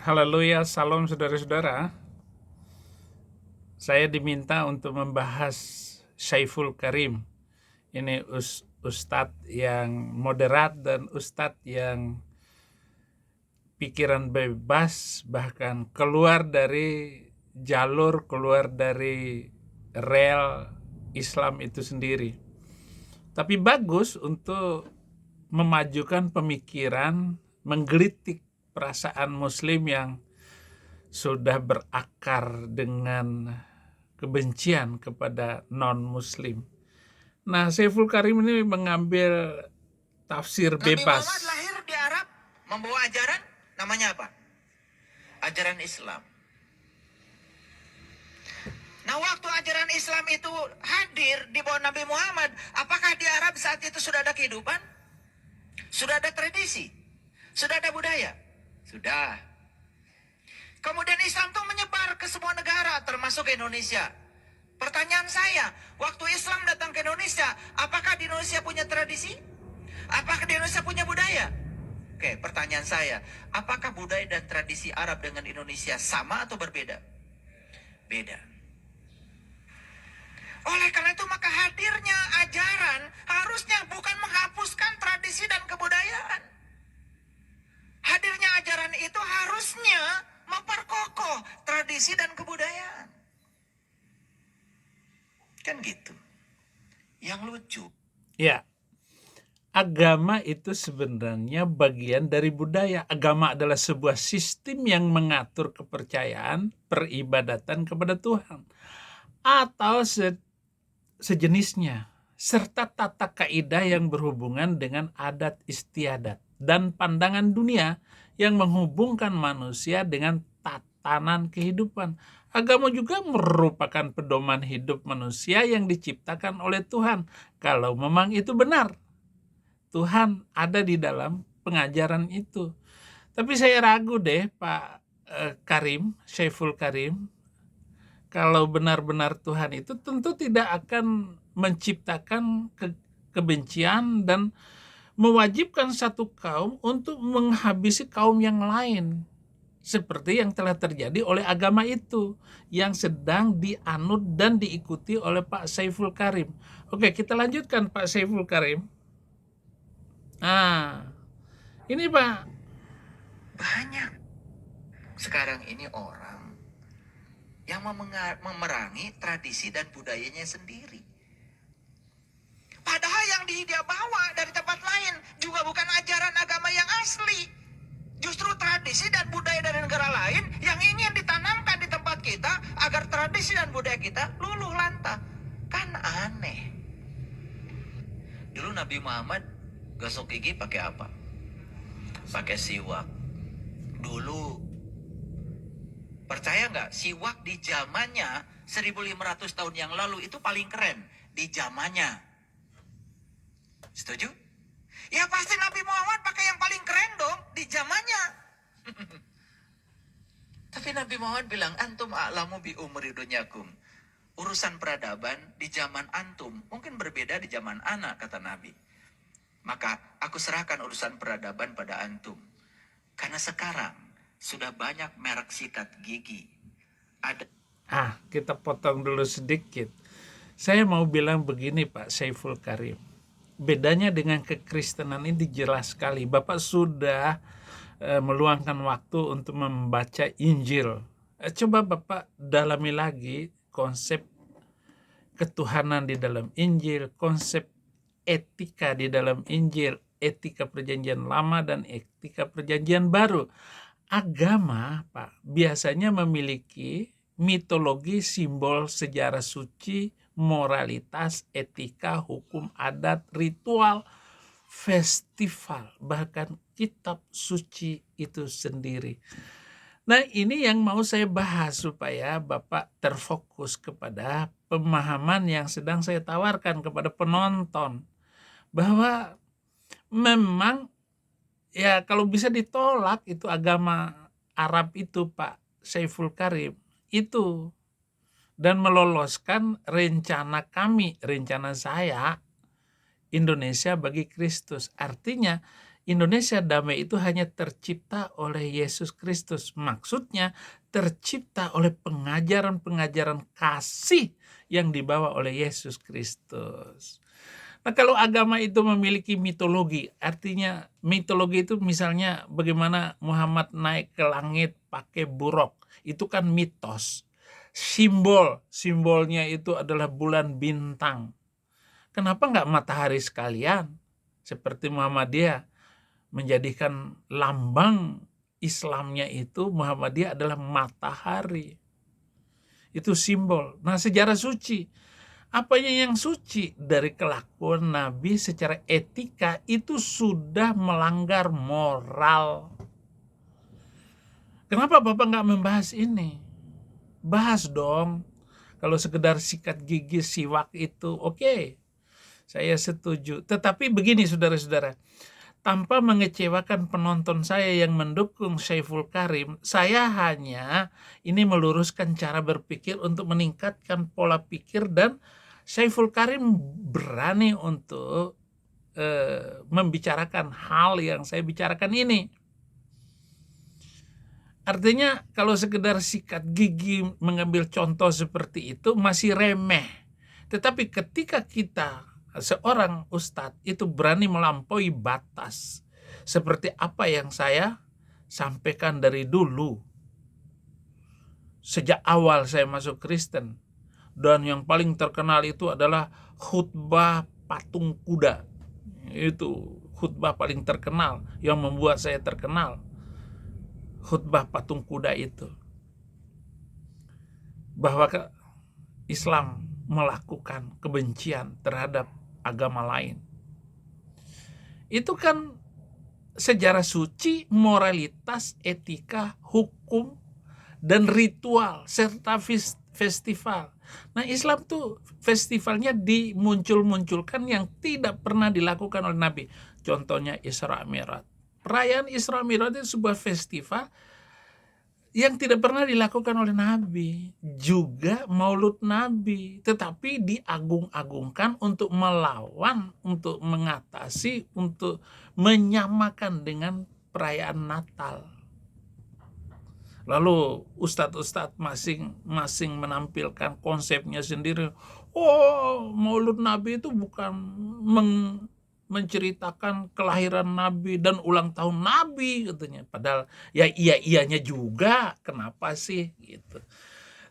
Haleluya, salam saudara-saudara. Saya diminta untuk membahas Syaiful Karim. Ini ustadz yang moderat dan ustadz yang pikiran bebas, bahkan keluar dari jalur, keluar dari rel Islam itu sendiri. Tapi bagus untuk memajukan pemikiran, menggelitik perasaan muslim yang sudah berakar dengan kebencian kepada non-muslim. Nah, Saiful Karim ini mengambil tafsir Nabi bebas. Muhammad lahir di Arab, membawa ajaran, namanya apa? Ajaran Islam. Nah, waktu ajaran Islam itu hadir di bawah Nabi Muhammad, apakah di Arab saat itu sudah ada kehidupan? Sudah ada tradisi? Sudah ada budaya? Sudah. Kemudian Islam itu menyebar ke semua negara, termasuk Indonesia. Pertanyaan saya, waktu Islam datang ke Indonesia, apakah di Indonesia punya tradisi? Apakah di Indonesia punya budaya? Oke, pertanyaan saya, apakah budaya dan tradisi Arab dengan Indonesia sama atau berbeda? Beda. Oleh karena itu maka hadirnya ajaran harusnya bukan menghapuskan tradisi dan kebudayaan. Hadirnya ajaran itu harusnya memperkokoh tradisi dan kebudayaan. Kan gitu. Yang lucu. Ya, agama itu sebenarnya bagian dari budaya. Agama adalah sebuah sistem yang mengatur kepercayaan, peribadatan kepada Tuhan, atau sejenisnya, serta tata kaidah yang berhubungan dengan adat istiadat dan pandangan dunia yang menghubungkan manusia dengan tatanan kehidupan. Agama juga merupakan pedoman hidup manusia yang diciptakan oleh Tuhan. Kalau memang itu benar, Tuhan ada di dalam pengajaran itu. Tapi saya ragu deh, Pak Karim, Syaiful Karim, kalau benar-benar Tuhan itu tentu tidak akan menciptakan kebencian dan mewajibkan satu kaum untuk menghabisi kaum yang lain, seperti yang telah terjadi oleh agama itu yang sedang dianut dan diikuti oleh Pak Syaiful Karim. Oke, kita lanjutkan Pak Syaiful Karim. Nah, ini Pak. Banyak. Sekarang ini orang yang memerangi tradisi dan budayanya sendiri. Padahal yang dia bawa dari tempat lain juga bukan ajaran agama yang asli. Justru tradisi dan budaya dari negara lain yang ingin ditanamkan di tempat kita agar tradisi dan budaya kita luluh lantah. Kan aneh. Dulu Nabi Muhammad gosok gigi pakai apa? Pakai siwak. Dulu percaya nggak, siwak di zamannya 1500 tahun yang lalu itu paling keren di zamannya. Setuju? Ya pasti Nabi Muhammad pakai yang paling keren dong di zamannya. Tapi Nabi Muhammad bilang, antum a'lamu bi umri dunyakum. Urusan peradaban di zaman antum mungkin berbeda di zaman anak, kata Nabi. Maka aku serahkan urusan peradaban pada antum. Karena sekarang sudah banyak merek sikat gigi. Kita potong dulu sedikit. Saya mau bilang begini Pak Syaiful Karim. Bedanya dengan kekristenan ini jelas sekali. Bapak sudah meluangkan waktu untuk membaca Injil. Coba Bapak dalami lagi konsep ketuhanan di dalam Injil, konsep etika di dalam Injil, etika perjanjian lama dan etika perjanjian baru. Agama, Pak, biasanya memiliki mitologi, simbol sejarah suci, moralitas, etika, hukum adat, ritual, festival, bahkan kitab suci itu sendiri. Nah, ini yang mau saya bahas supaya Bapak terfokus kepada pemahaman yang sedang saya tawarkan kepada penonton, bahwa memang ya kalau bisa ditolak itu agama Arab itu Pak Syaiful Karim itu, dan meloloskan rencana kami, rencana saya, Indonesia bagi Kristus. Artinya Indonesia damai itu hanya tercipta oleh Yesus Kristus. Maksudnya tercipta oleh pengajaran-pengajaran kasih yang dibawa oleh Yesus Kristus. Nah, kalau agama itu memiliki mitologi, artinya mitologi itu misalnya bagaimana Muhammad naik ke langit pakai buruk, itu kan mitos. Simbolnya itu adalah bulan bintang. Kenapa nggak matahari sekalian? Seperti Muhammadiyah menjadikan lambang Islamnya itu Muhammadiyah adalah matahari. Itu simbol. Nah, sejarah suci. Apanya yang suci dari kelakuan Nabi secara etika itu sudah melanggar moral. Kenapa Bapak nggak membahas ini? Bahas dong. Kalau sekedar sikat gigi siwak itu oke. Saya setuju. Tetapi begini saudara-saudara, tanpa mengecewakan penonton saya yang mendukung Saiful Karim, saya hanya ini meluruskan cara berpikir untuk meningkatkan pola pikir, dan Saiful Karim berani untuk membicarakan hal yang saya bicarakan ini. Artinya kalau sekedar sikat gigi mengambil contoh seperti itu masih remeh. Tetapi ketika kita seorang ustadz itu berani melampaui batas seperti apa yang saya sampaikan dari dulu sejak awal saya masuk Kristen, dan yang paling terkenal itu adalah khutbah patung kuda. Itu khutbah paling terkenal yang membuat saya terkenal, khutbah patung kuda itu, bahwa Islam melakukan kebencian terhadap agama lain. Itu kan sejarah suci, moralitas, etika, hukum, dan ritual, serta festival. Nah, Islam tuh festivalnya dimuncul-munculkan yang tidak pernah dilakukan oleh Nabi. Contohnya Isra Mi'raj. Perayaan Isra Mi'raj itu sebuah festival yang tidak pernah dilakukan oleh Nabi. Juga Maulud Nabi, tetapi diagung-agungkan untuk melawan, untuk mengatasi, untuk menyamakan dengan perayaan Natal. Lalu ustadz-ustadz masing-masing menampilkan konsepnya sendiri. Oh, Maulud Nabi itu bukan menceritakan kelahiran Nabi dan ulang tahun Nabi katanya. Padahal ya iya-iyanya juga, kenapa sih gitu.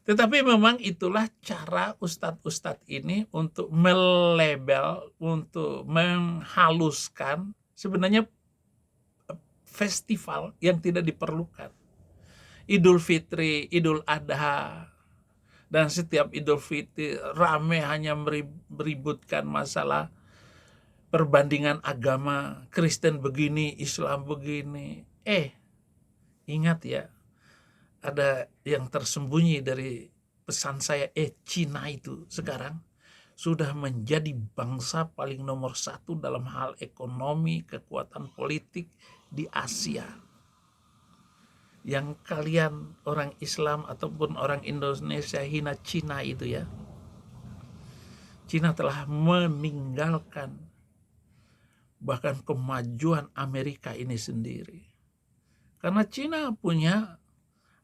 Tetapi memang itulah cara ustadz-ustadz ini untuk melabel, untuk menghaluskan sebenarnya festival yang tidak diperlukan. Idul Fitri, Idul Adha, dan setiap Idul Fitri rame hanya meributkan masalah perbandingan agama, Kristen begini, Islam begini. Ingat ya, ada yang tersembunyi dari pesan saya. Cina itu sekarang sudah menjadi bangsa paling nomor 1 dalam hal ekonomi, kekuatan politik di Asia. Yang kalian orang Islam ataupun orang Indonesia hina Cina itu ya. Cina telah meninggalkan bahkan kemajuan Amerika ini sendiri. Karena Cina punya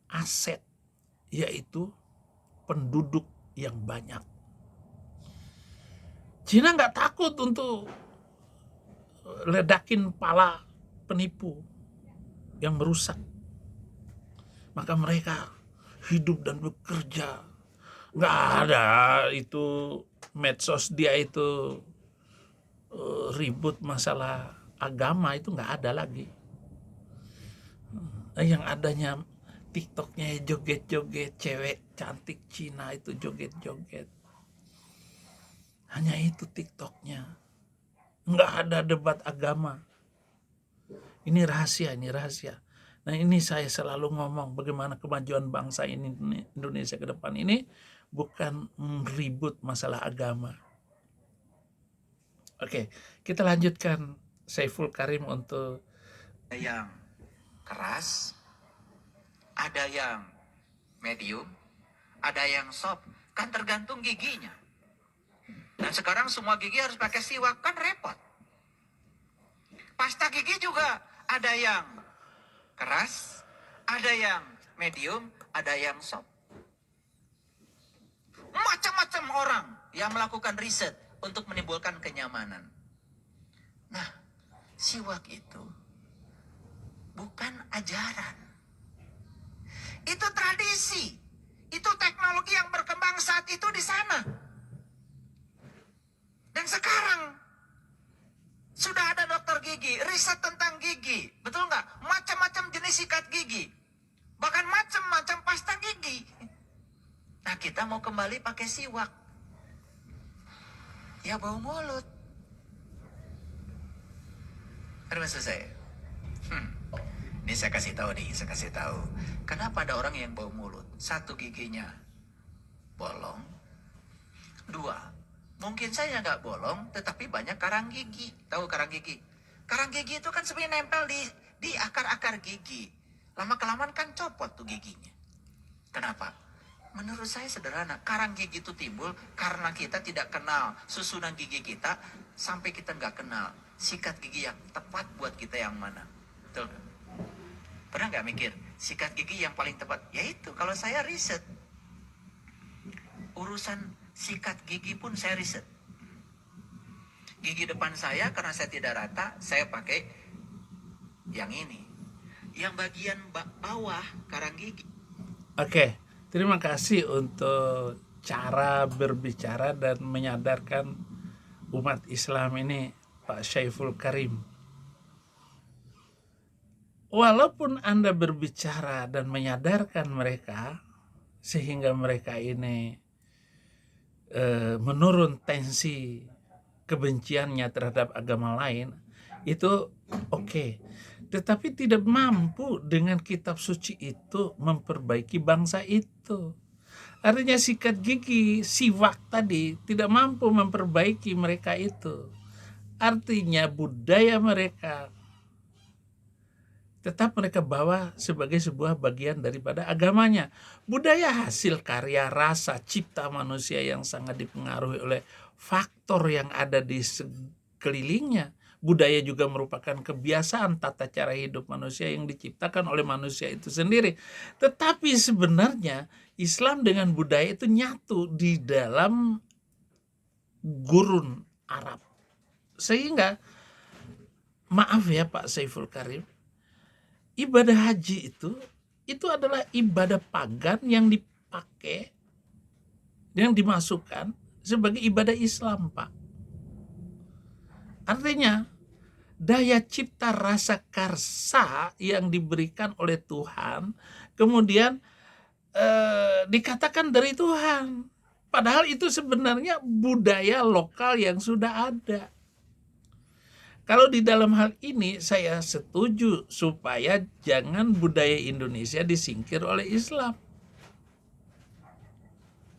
aset, yaitu penduduk yang banyak. Cina nggak takut untuk ledakin pala penipu yang merusak. Maka mereka hidup dan bekerja. Nggak ada itu medsos dia itu ribut masalah agama, itu nggak ada lagi. Yang adanya TikToknya joget-joget, cewek cantik Cina itu joget-joget. Hanya itu TikToknya. Nggak ada debat agama. Ini rahasia. Nah, ini saya selalu ngomong bagaimana kemajuan bangsa ini, Indonesia ke depan ini bukan ribut masalah agama. Oke, kita lanjutkan Saiful Karim untuk yang keras, ada yang medium, ada yang soft, kan tergantung giginya. Dan sekarang semua gigi harus pakai siwak, kan repot. Pasta gigi juga ada yang keras, ada yang medium, ada yang soft. Macam-macam orang yang melakukan riset untuk menimbulkan kenyamanan. Nah, siwak itu bukan ajaran. Itu tradisi. Itu teknologi yang berkembang saat itu di sana. Dan sekarang sudah ada dokter gigi, riset tentang gigi. Betul nggak? Macam-macam jenis sikat gigi. Bahkan macam-macam pasta gigi. Nah, kita mau kembali pakai siwak. Ya bau mulut. Ada maksud saya? Ini saya kasih tahu nih, saya kasih tahu. Kenapa ada orang yang bau mulut? Satu, giginya bolong. Dua, mungkin saya nggak bolong, tetapi banyak karang gigi. Tahu karang gigi? Karang gigi itu kan sebenarnya nempel di akar-akar gigi. Lama-kelamaan kan copot tuh giginya. Kenapa? Menurut saya sederhana. Karang gigi itu timbul karena kita tidak kenal susunan gigi kita, sampai kita nggak kenal sikat gigi yang tepat buat kita yang mana. Betul nggak? Pernah nggak mikir sikat gigi yang paling tepat? Yaitu kalau saya riset urusan sikat gigi pun saya riset. Gigi depan saya karena saya tidak rata, saya pakai yang ini. Yang bagian bawah karang gigi. Oke, terima kasih untuk cara berbicara dan menyadarkan umat Islam ini, Pak Syaiful Karim. Walaupun Anda berbicara dan menyadarkan mereka, sehingga mereka ini menurun tensi kebenciannya terhadap agama lain, itu oke. Tetapi tidak mampu dengan kitab suci itu memperbaiki bangsa itu. Artinya sikat gigi, siwak tadi tidak mampu memperbaiki mereka itu. Artinya budaya mereka tetap mereka bawa sebagai sebuah bagian daripada agamanya. Budaya hasil karya rasa cipta manusia yang sangat dipengaruhi oleh faktor yang ada di sekelilingnya. Budaya juga merupakan kebiasaan tata cara hidup manusia yang diciptakan oleh manusia itu sendiri. Tetapi sebenarnya Islam dengan budaya itu nyatu di dalam gurun Arab. Sehingga, maaf ya Pak Syaiful Karim, ibadah haji itu adalah ibadah pagan yang dipakai, yang dimasukkan sebagai ibadah Islam, Pak. Artinya, daya cipta rasa karsa yang diberikan oleh Tuhan, kemudian dikatakan dari Tuhan. Padahal itu sebenarnya budaya lokal yang sudah ada. Kalau di dalam hal ini saya setuju supaya jangan budaya Indonesia disingkir oleh Islam.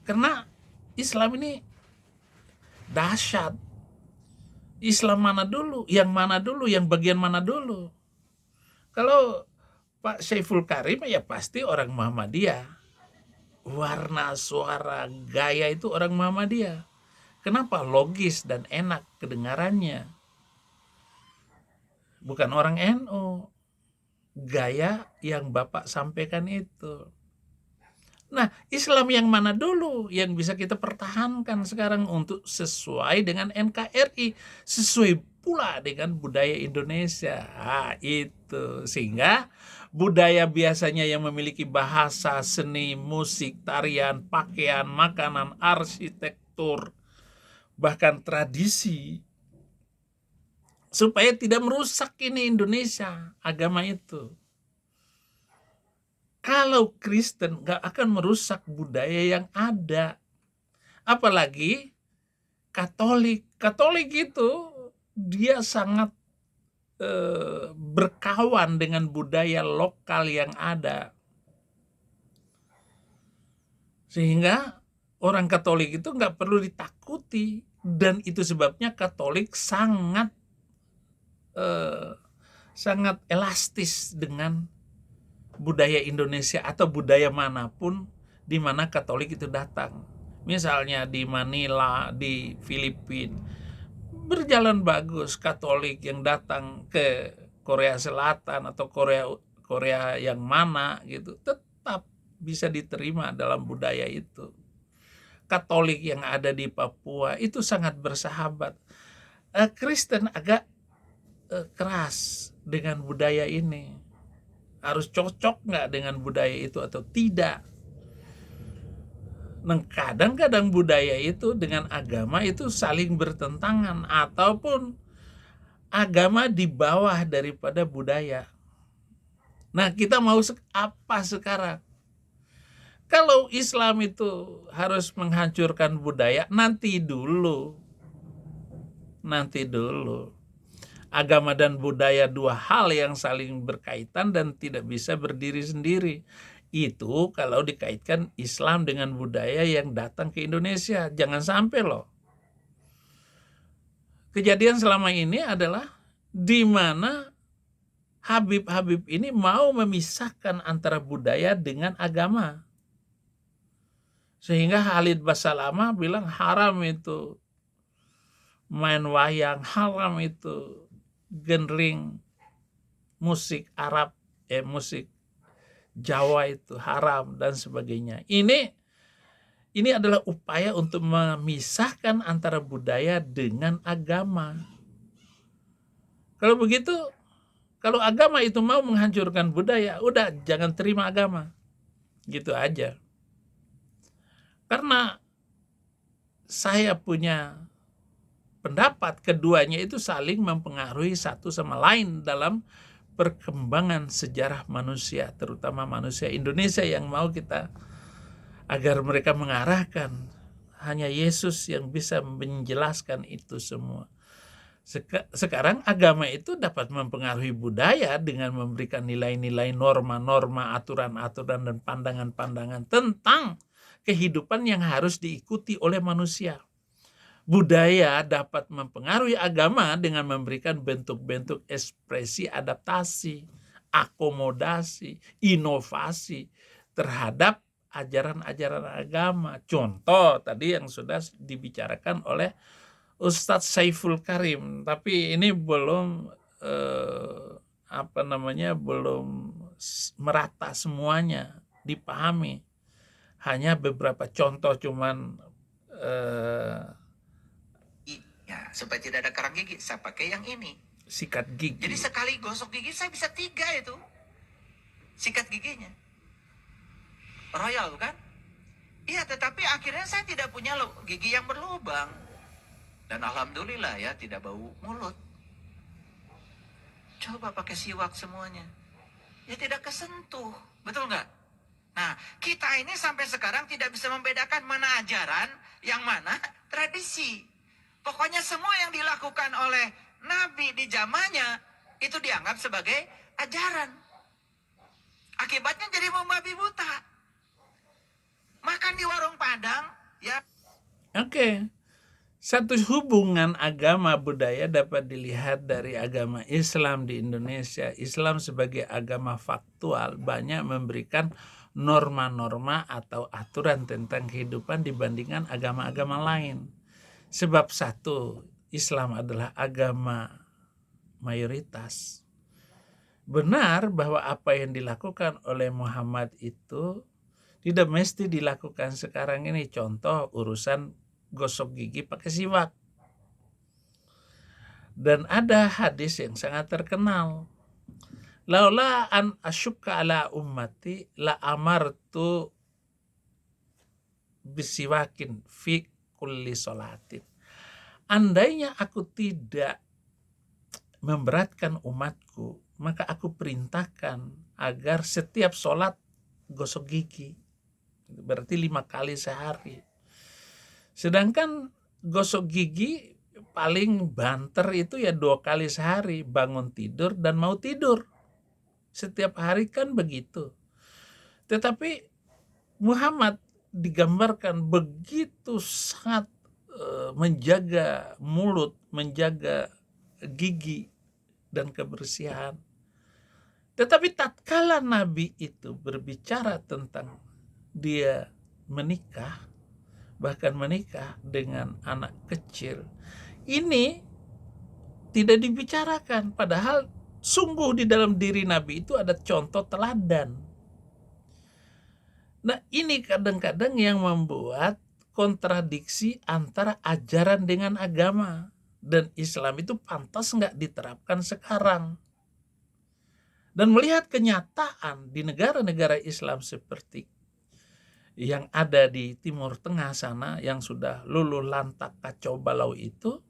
Karena Islam ini dahsyat. Islam mana dulu? Yang mana dulu? Yang bagian mana dulu? Kalau Pak Syaiful Karim ya pasti orang Muhammadiyah. Warna, suara, gaya itu orang Muhammadiyah. Kenapa? Logis dan enak kedengarannya. Bukan orang NU. Gaya yang Bapak sampaikan itu. Nah, Islam yang mana dulu yang bisa kita pertahankan sekarang untuk sesuai dengan NKRI, sesuai pula dengan budaya Indonesia. Nah, itu. Sehingga budaya biasanya yang memiliki bahasa, seni, musik, tarian, pakaian, makanan, arsitektur, bahkan tradisi, supaya tidak merusak ini Indonesia, agama itu. Kalau Kristen gak akan merusak budaya yang ada. Apalagi Katolik. Katolik itu dia sangat berkawan dengan budaya lokal yang ada. Sehingga orang Katolik itu gak perlu ditakuti. Dan itu sebabnya Katolik sangat elastis dengan budaya Indonesia atau budaya manapun di mana Katolik itu datang. Misalnya di Manila, di Filipina, berjalan bagus. Katolik yang datang ke Korea Selatan atau Korea yang mana gitu tetap bisa diterima dalam budaya itu. Katolik yang ada di Papua itu sangat bersahabat. Kristen agak keras dengan budaya ini. Harus cocok nggak dengan budaya itu atau tidak. Nah, kadang-kadang budaya itu dengan agama itu saling bertentangan ataupun agama di bawah daripada budaya. Nah, kita mau apa sekarang? Kalau Islam itu harus menghancurkan budaya, nanti dulu. Agama dan budaya dua hal yang saling berkaitan dan tidak bisa berdiri sendiri. Itu kalau dikaitkan Islam dengan budaya yang datang ke Indonesia. Jangan sampai loh. Kejadian selama ini adalah di mana Habib-habib ini mau memisahkan antara budaya dengan agama. Sehingga Khalid Basalamah bilang haram itu main wayang, haram itu genring, musik Arab, musik Jawa itu haram dan sebagainya. Ini adalah upaya untuk memisahkan antara budaya dengan agama. Kalau begitu, kalau agama itu mau menghancurkan budaya, udah jangan terima agama. Gitu aja. Karena saya punya pendapat keduanya itu saling mempengaruhi satu sama lain dalam perkembangan sejarah manusia, terutama manusia Indonesia yang mau kita agar mereka mengarahkan. Hanya Yesus yang bisa menjelaskan itu semua. Sekarang agama itu dapat mempengaruhi budaya dengan memberikan nilai-nilai, norma-norma, aturan-aturan, dan pandangan-pandangan tentang kehidupan yang harus diikuti oleh manusia. Budaya dapat mempengaruhi agama dengan memberikan bentuk-bentuk ekspresi adaptasi, akomodasi, inovasi terhadap ajaran-ajaran agama. Contoh tadi yang sudah dibicarakan oleh Ustadz Saiful Karim, tapi ini belum belum merata semuanya dipahami. Hanya beberapa contoh cuman ya supaya tidak ada karang gigi, saya pakai yang ini. Sikat gigi. Jadi sekali gosok gigi saya bisa 3 itu sikat giginya. Royal kan? Iya, tetapi akhirnya saya tidak punya gigi yang berlubang. Dan alhamdulillah ya tidak bau mulut. Coba pakai siwak semuanya. Ya tidak kesentuh. Betul nggak? Nah, kita ini sampai sekarang tidak bisa membedakan mana ajaran, yang mana tradisi. Pokoknya semua yang dilakukan oleh Nabi di zamannya itu dianggap sebagai ajaran. Akibatnya jadi membabi buta. Makan di warung Padang, ya. Oke. Satu hubungan agama budaya dapat dilihat dari agama Islam di Indonesia. Islam sebagai agama faktual banyak memberikan norma-norma atau aturan tentang kehidupan dibandingkan agama-agama lain. Sebab satu, Islam adalah agama mayoritas. Benar bahwa apa yang dilakukan oleh Muhammad itu tidak mesti dilakukan sekarang ini. Contoh urusan gosok gigi pakai siwak. Dan ada hadis yang sangat terkenal. Laula an asyukka ala ummati la amartu bisiwakin fi kulli sholatin. Andainya aku tidak memberatkan umatku, maka aku perintahkan agar setiap sholat gosok gigi. Berarti 5 kali sehari. Sedangkan gosok gigi paling banter itu ya 2 kali sehari, bangun tidur dan mau tidur. Setiap hari kan begitu. Tetapi Muhammad digambarkan begitu sangat menjaga mulut, menjaga gigi dan kebersihan. Tetapi tatkala Nabi itu berbicara tentang dia menikah, bahkan menikah dengan anak kecil, ini tidak dibicarakan. Padahal sungguh di dalam diri Nabi itu ada contoh teladan. Nah, ini kadang-kadang yang membuat kontradiksi antara ajaran dengan agama. Dan Islam itu pantas nggak diterapkan sekarang. Dan melihat kenyataan di negara-negara Islam seperti yang ada di Timur Tengah sana, yang sudah luluh lantak kacau balau itu,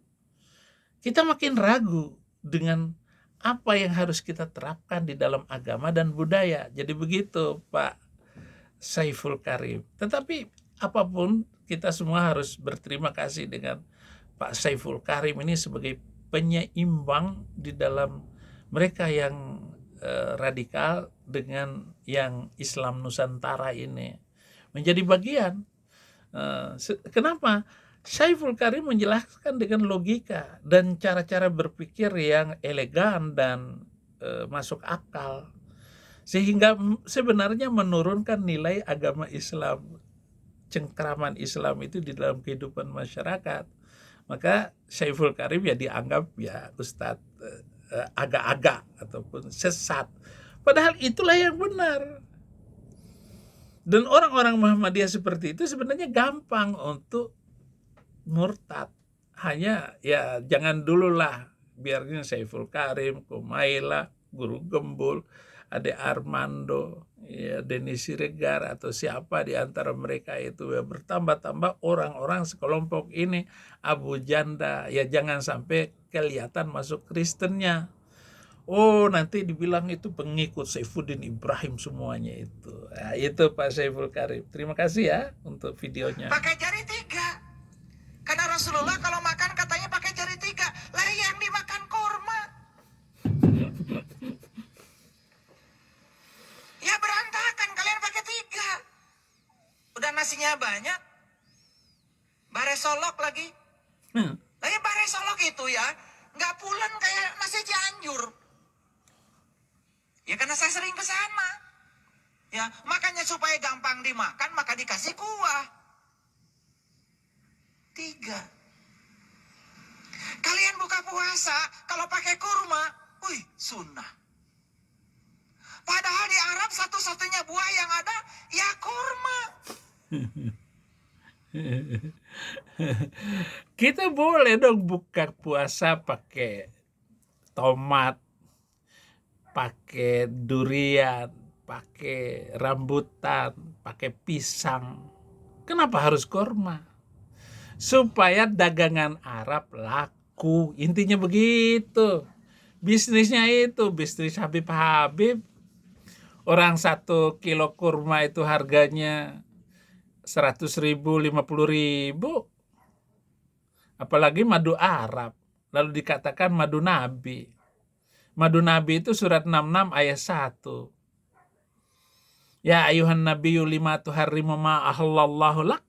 kita makin ragu dengan apa yang harus kita terapkan di dalam agama dan budaya. Jadi begitu Pak Saiful Karim. Tetapi apapun, kita semua harus berterima kasih dengan Pak Saiful Karim ini sebagai penyeimbang di dalam mereka yang radikal dengan yang Islam Nusantara ini. Menjadi bagian. Kenapa? Saiful Karim menjelaskan dengan logika dan cara-cara berpikir yang elegan dan masuk akal. Sehingga sebenarnya menurunkan nilai agama Islam, cengkraman Islam itu di dalam kehidupan masyarakat. Maka Saiful Karim ya dianggap ya Ustadz agak-agak ataupun sesat. Padahal itulah yang benar. Dan orang-orang Muhammadiyah seperti itu sebenarnya gampang untuk murtad. Hanya ya jangan dululah, biarnya Saiful Karim, Kumaila, Guru Gembul, Ade Armando, ya Denny Siregar atau siapa di antara mereka itu ya bertambah-tambah orang-orang sekelompok ini Abu Janda, ya jangan sampai kelihatan masuk Kristennya. Oh, nanti dibilang itu pengikut Saifuddin Ibrahim semuanya itu. Nah, itu Pak Saiful Karim. Terima kasih ya untuk videonya. Pakai jari 3. Karena Rasulullah kalau makan katanya pakai jari 3. Lah yang dimakan kurma. Ya berantakan kalian pakai 3. Udah nasinya banyak. Bare solok lagi. Lah ya bare solok itu ya nggak pulen kayak nasi Cianjur. Ya karena saya sering ke sana. Ya, makanya supaya gampang dimakan maka dikasih kuah. 3. Kalian buka puasa kalau pakai kurma, wih, sunnah. Padahal di Arab satu-satunya buah yang ada ya kurma. Kita boleh dong buka puasa pakai tomat, pakai durian, pakai rambutan, pakai pisang. Kenapa harus kurma? Supaya dagangan Arab laku. Intinya begitu. Bisnisnya itu, bisnis Habib-Habib. Orang 1 kilo kurma itu harganya 100.000, 50.000. Apalagi madu Arab. Lalu dikatakan madu Nabi. Madu Nabi itu surat 66 ayat 1. Ya ayuhan nabiyyu lima tuharrimu ma ahallallahu lak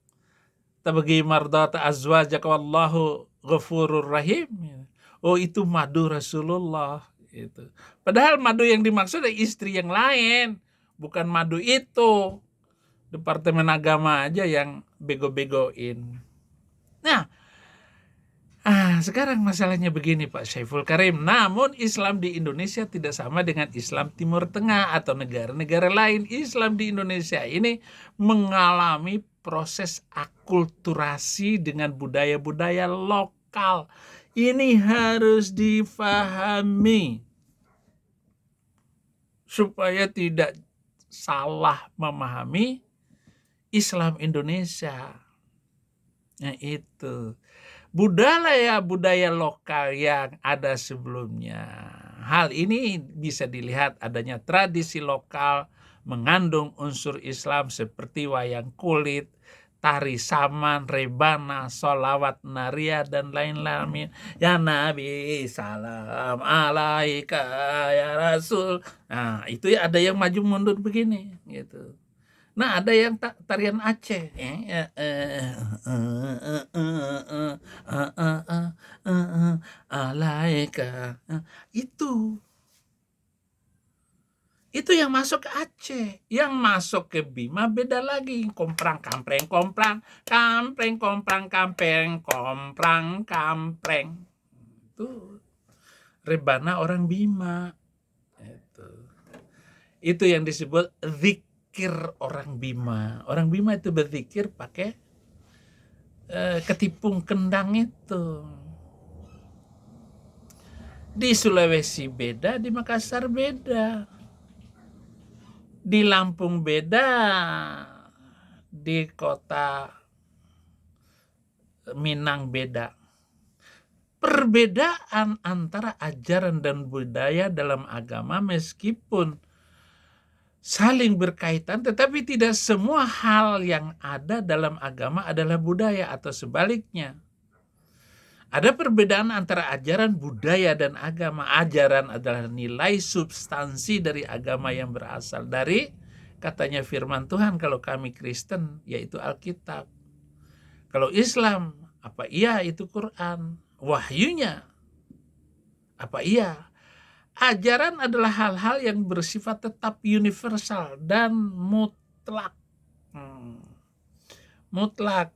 tabghi mardata azwajaka wallahu ghafurur rahim. Oh, itu madu Rasulullah itu. Padahal madu yang dimaksud adalah istri yang lain, bukan madu itu. Departemen Agama aja yang bego-begoin. Nah, sekarang masalahnya begini Pak Saiful Karim. Namun Islam di Indonesia tidak sama dengan Islam Timur Tengah atau negara-negara lain. Islam di Indonesia ini mengalami proses akulturasi dengan budaya-budaya lokal. Ini harus difahami supaya tidak salah memahami Islam Indonesia. Nah itu budaya lokal yang ada sebelumnya. Hal ini bisa dilihat adanya tradisi lokal mengandung unsur Islam seperti wayang kulit, tari saman, rebana, sholawat naria, dan lain-lain. Ya Nabi, salam alaika ya Rasul. Nah, itu ya ada yang maju mundur begini gitu. Nah, ada yang tarian Aceh. Alaika. Itu yang masuk ke Aceh. Yang masuk ke Bima beda lagi. Komprang, kampreng, komprang. Kampreng, komprang, kampreng, komprang, kampreng. Itu. rebana orang Bima. Itu yang disebut zikir orang Bima. Orang Bima itu berzikir pakai ketipung kendang itu. Di Sulawesi beda, di Makassar beda, di Lampung beda, di kota Minang beda. Perbedaan antara ajaran dan budaya dalam agama meskipun saling berkaitan, tetapi tidak semua hal yang ada dalam agama adalah budaya atau sebaliknya. Ada perbedaan antara ajaran, budaya, dan agama. Ajaran adalah nilai substansi dari agama yang berasal dari, katanya firman Tuhan, kalau kami Kristen, yaitu Alkitab. Kalau Islam, apa iya itu Quran. Wahyunya, apa iya. Ajaran adalah hal-hal yang bersifat tetap universal dan mutlak. Mutlak.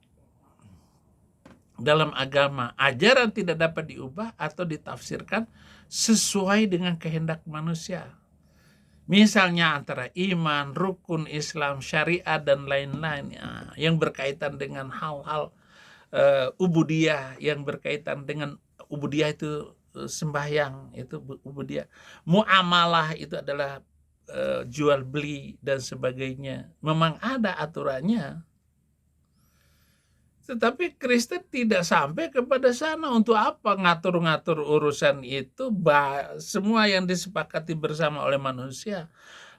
Dalam agama, ajaran tidak dapat diubah atau ditafsirkan sesuai dengan kehendak manusia. Misalnya antara iman, rukun Islam, syariat, dan lain-lain yang berkaitan dengan hal-hal ubudiyah, yang berkaitan dengan ubudiyah itu sembahyang, itu ubudiyah. Muamalah itu adalah jual beli dan sebagainya. Memang ada aturannya. Tetapi Kristen tidak sampai kepada sana. Untuk apa ngatur-ngatur urusan itu? Semua yang disepakati bersama oleh manusia.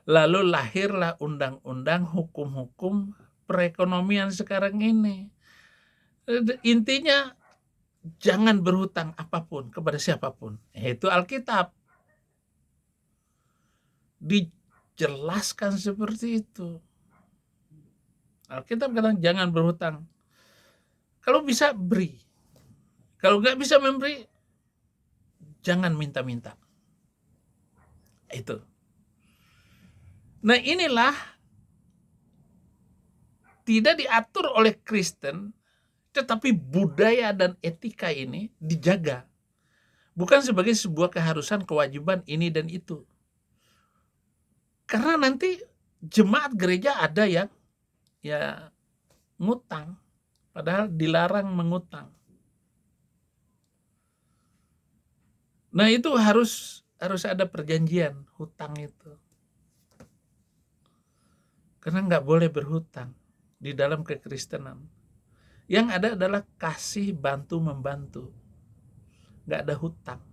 Lalu lahirlah undang-undang hukum-hukum perekonomian sekarang ini. Intinya jangan berhutang apapun kepada siapapun. Itu Alkitab. Dijelaskan seperti itu. Alkitab kadang jangan berhutang. Kalau bisa beri. Kalau nggak bisa memberi, jangan minta-minta. Itu. Nah inilah tidak diatur oleh Kristen, tetapi budaya dan etika ini dijaga. Bukan sebagai sebuah keharusan, kewajiban ini dan itu. Karena nanti jemaat gereja ada yang ya ngutang. Padahal dilarang mengutang. Nah itu harus ada perjanjian hutang itu. Karena nggak boleh berhutang di dalam kekristenan. Yang ada adalah kasih bantu membantu. Nggak ada hutang.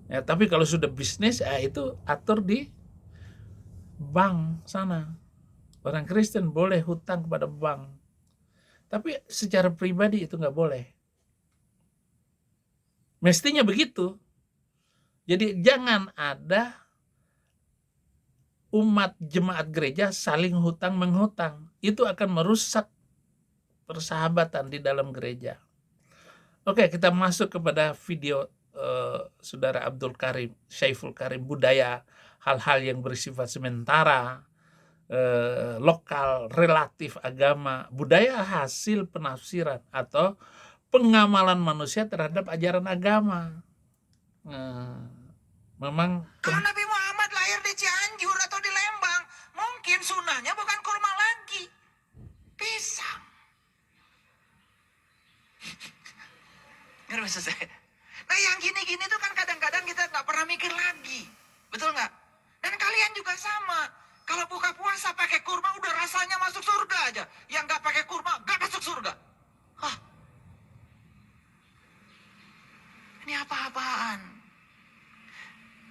Ya, tapi kalau sudah bisnis, itu atur di bank sana. Orang Kristen boleh hutang kepada bank. Tapi secara pribadi itu nggak boleh. Mestinya begitu. Jadi jangan ada umat jemaat gereja saling hutang-menghutang. Itu akan merusak persahabatan di dalam gereja. Oke, kita masuk kepada video Saudara Abdul Karim, Syaiful Karim, budaya, hal-hal yang bersifat sementara, lokal, relatif, agama. Budaya hasil penafsiran atau pengamalan manusia terhadap ajaran agama. Memang Kalau Nabi Muhammad lahir di Cianjur atau di Lembang, mungkin sunahnya bukan kurma lagi, pisang. Ngerti maksud saya? Nah yang gini-gini tuh kan kadang-kadang kita nggak pernah mikir lagi, betul nggak? Dan kalian juga sama. Kalau buka puasa pakai kurma udah rasanya masuk surga aja. Yang nggak pakai kurma nggak masuk surga. Hah? Ini apa-apaan?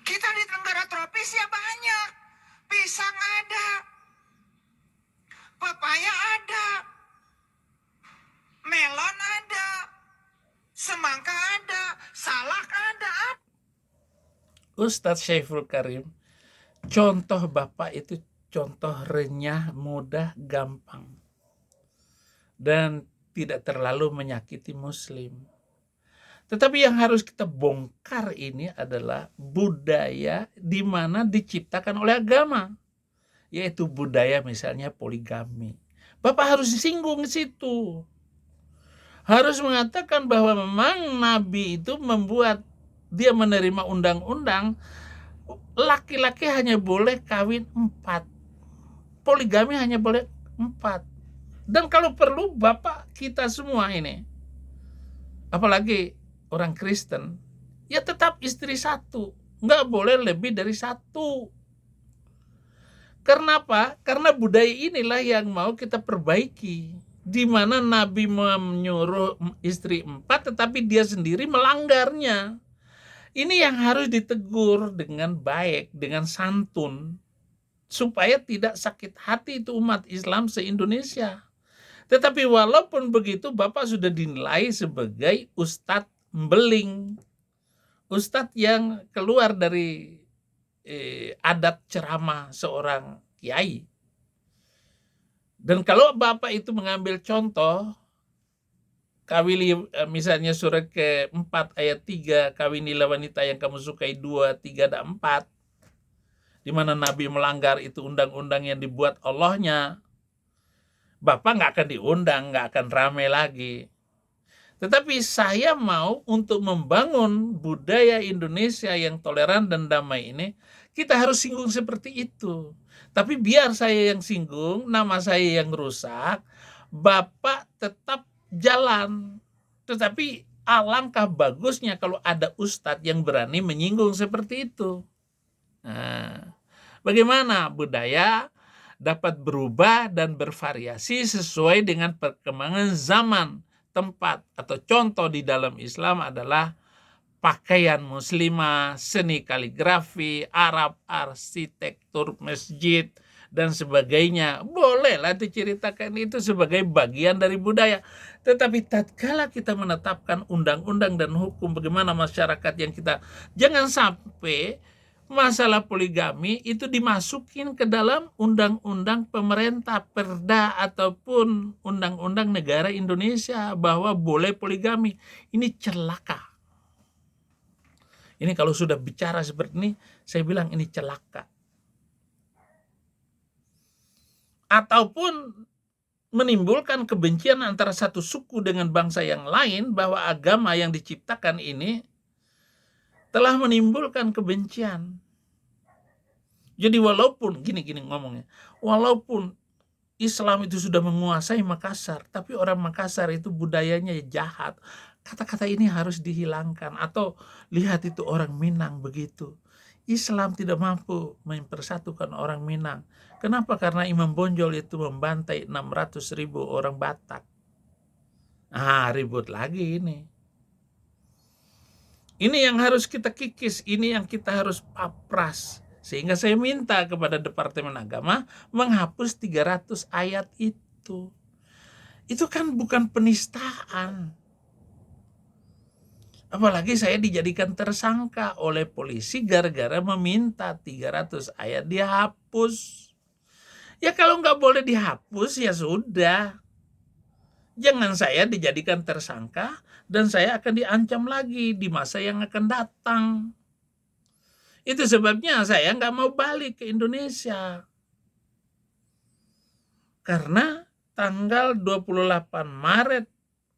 Kita di negara tropis ya banyak. Pisang ada. Pepaya ada. Melon ada. Semangka ada. Salak ada. Ustadz Syaiful Karim, contoh Bapak itu contoh renyah, mudah, gampang. Dan tidak terlalu menyakiti Muslim. Tetapi yang harus kita bongkar ini adalah budaya di mana diciptakan oleh agama. Yaitu budaya misalnya poligami. Bapak harus singgung situ. harus mengatakan bahwa memang Nabi itu membuat dia menerima undang-undang laki-laki hanya boleh kawin 4, poligami hanya boleh 4. Dan kalau perlu Bapak kita semua ini, apalagi orang Kristen, ya tetap istri 1, nggak boleh lebih dari 1. Karena apa? Karena budaya inilah yang mau kita perbaiki, di mana Nabi menyuruh istri 4 tetapi dia sendiri melanggarnya. Ini yang harus ditegur dengan baik, dengan santun, supaya tidak sakit hati itu umat Islam se-Indonesia. Tetapi walaupun begitu, Bapak sudah dinilai sebagai ustadz beling, ustadz yang keluar dari adat ceramah seorang kiai. Dan kalau Bapak itu mengambil contoh, kawili misalnya surat ke-4 ayat 3, kawinilah wanita yang kamu sukai 2, 3, dan 4, di mana Nabi melanggar itu undang-undang yang dibuat Allahnya, Bapak nggak akan diundang, nggak akan ramai lagi. Tetapi saya mau untuk membangun budaya Indonesia yang toleran dan damai ini, kita harus singgung seperti itu. Tapi biar saya yang singgung, nama saya yang rusak, Bapak tetap jalan. Tetapi alangkah bagusnya kalau ada ustadz yang berani menyinggung seperti itu. Nah, bagaimana budaya dapat berubah dan bervariasi sesuai dengan perkembangan zaman, tempat, atau contoh di dalam Islam adalah pakaian muslimah, seni kaligrafi, Arab, arsitektur masjid, dan sebagainya. Bolehlah diceritakan itu sebagai bagian dari budaya. Tetapi tatkala kita menetapkan undang-undang dan hukum bagaimana masyarakat yang kita, jangan sampai masalah poligami itu dimasukin ke dalam undang-undang pemerintah, perda, ataupun undang-undang negara Indonesia bahwa boleh poligami. Ini celaka. Ini kalau sudah bicara seperti ini, saya bilang ini celaka. Ataupun menimbulkan kebencian antara satu suku dengan bangsa yang lain, bahwa agama yang diciptakan ini telah menimbulkan kebencian. Jadi walaupun, gini ngomongnya, walaupun Islam itu sudah menguasai Makassar, tapi orang Makassar itu budayanya jahat. Kata-kata ini harus dihilangkan. Atau lihat itu orang Minang begitu. Islam tidak mampu mempersatukan orang Minang. Kenapa? Karena Imam Bonjol itu membantai 600.000 orang Batak. Ribut lagi ini. Ini yang harus kita kikis, ini yang kita harus papras. Sehingga saya minta kepada Departemen Agama menghapus 300 ayat itu. Itu kan bukan penistaan. Apalagi saya dijadikan tersangka oleh polisi gara-gara meminta 300 ayat dihapus. Ya kalau nggak boleh dihapus ya sudah. Jangan saya dijadikan tersangka dan saya akan diancam lagi di masa yang akan datang. Itu sebabnya saya nggak mau balik ke Indonesia. Karena tanggal 28 Maret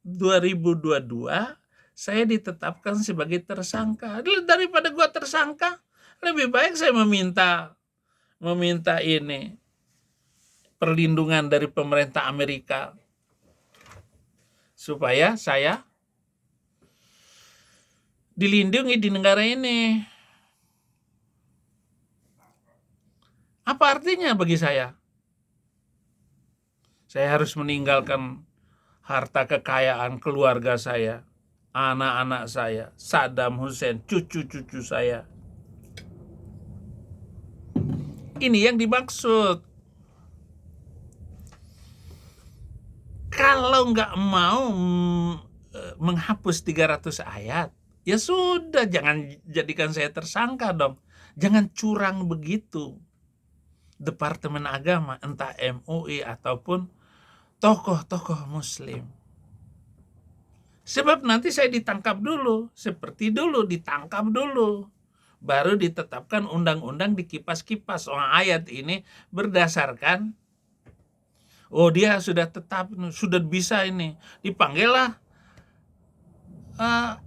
2022 saya ditetapkan sebagai tersangka. Daripada gua tersangka, lebih baik saya meminta ini perlindungan dari pemerintah Amerika supaya saya dilindungi di negara ini. Apa artinya bagi saya? Saya harus meninggalkan harta kekayaan keluarga saya, anak-anak saya, Saddam Hussein, cucu-cucu saya. Ini yang dimaksud. Kalau nggak mau menghapus 300 ayat, ya sudah, jangan jadikan saya tersangka dong. Jangan curang begitu. Departemen Agama, entah MUI ataupun tokoh-tokoh Muslim. Sebab nanti saya ditangkap dulu, seperti dulu ditangkap dulu. Baru ditetapkan undang-undang dikipas-kipas. Ayat ini berdasarkan dia sudah tetap, sudah bisa ini. Dipanggillah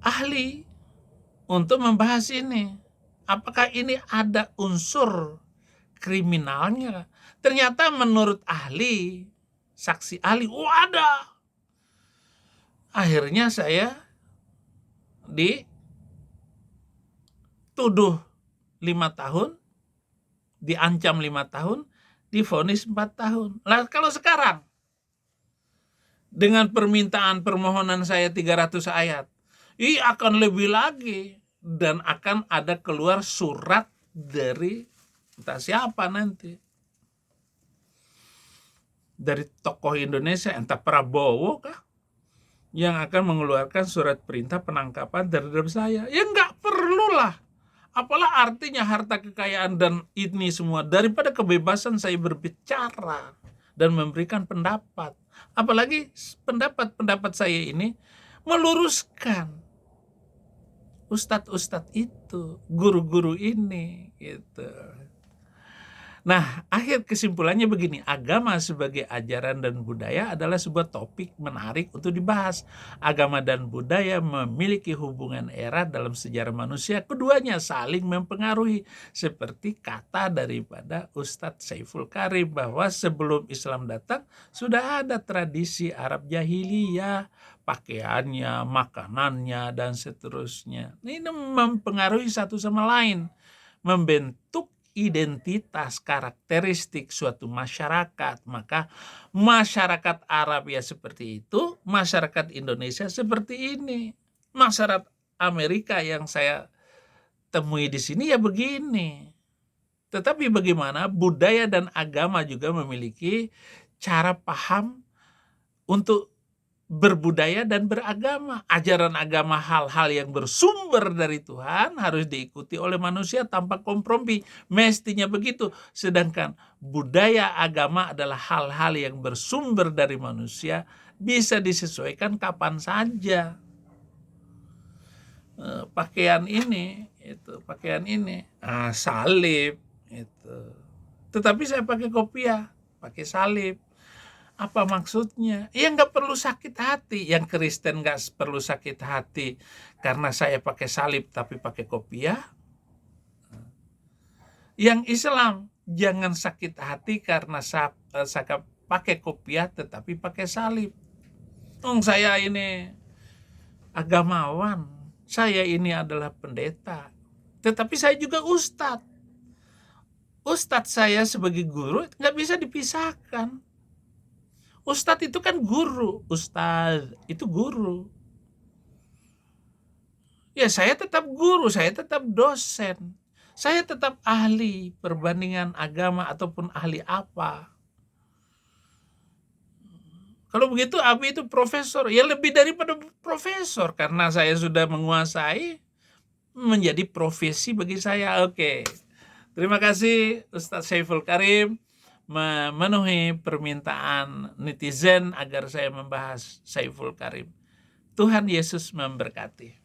ahli untuk membahas ini. Apakah ini ada unsur kriminalnya? Ternyata menurut ahli, saksi ahli, ada. Akhirnya saya dituduh 5 tahun, diancam 5 tahun, divonis 4 tahun. Lah kalau sekarang dengan permintaan permohonan saya 300 ayat, akan lebih lagi, dan akan ada keluar surat dari entah siapa nanti, dari tokoh Indonesia, entah Prabowo kah, yang akan mengeluarkan surat perintah penangkapan terhadap saya. Ya nggak perlulah. Apalah artinya harta kekayaan dan ini semua daripada kebebasan saya berbicara dan memberikan pendapat. Apalagi pendapat saya ini meluruskan ustadz-ustadz itu, guru-guru ini gitu. Nah, akhir kesimpulannya begini, agama sebagai ajaran dan budaya adalah sebuah topik menarik untuk dibahas. Agama dan budaya memiliki hubungan erat dalam sejarah manusia, keduanya saling mempengaruhi. Seperti kata daripada Ustadz Saiful Karim bahwa sebelum Islam datang, sudah ada tradisi Arab jahiliyah, pakaiannya, makanannya, dan seterusnya. Ini mempengaruhi satu sama lain, membentuk identitas karakteristik suatu masyarakat. Maka masyarakat Arab ya seperti itu, masyarakat Indonesia seperti ini, masyarakat Amerika yang saya temui di sini ya begini. Tetapi bagaimana budaya dan agama juga memiliki cara paham untuk berbudaya dan beragama. Ajaran agama hal-hal yang bersumber dari Tuhan harus diikuti oleh manusia tanpa kompromi. Mestinya begitu. Sedangkan budaya agama adalah hal-hal yang bersumber dari manusia, bisa disesuaikan kapan saja. Pakaian ini, salib, itu. Tetapi saya pakai kopiah, pakai salib. Apa maksudnya? Ya nggak perlu sakit hati. Yang Kristen nggak perlu sakit hati karena saya pakai salib tapi pakai kopiah. Yang Islam jangan sakit hati karena saya pakai kopiah tetapi pakai salib. Saya ini agamawan, saya ini adalah pendeta, tetapi saya juga ustadz. Ustadz saya sebagai guru nggak bisa dipisahkan. Ustadz itu kan guru, ustadz itu guru. Ya saya tetap guru, saya tetap dosen, saya tetap ahli perbandingan agama ataupun ahli apa. Kalau begitu Abi itu profesor, ya lebih daripada profesor karena saya sudah menguasai, menjadi profesi bagi saya. Oke. Terima kasih Ustadz Saiful Karim memenuhi permintaan netizen agar saya membahas Saiful Karim. Tuhan Yesus memberkati.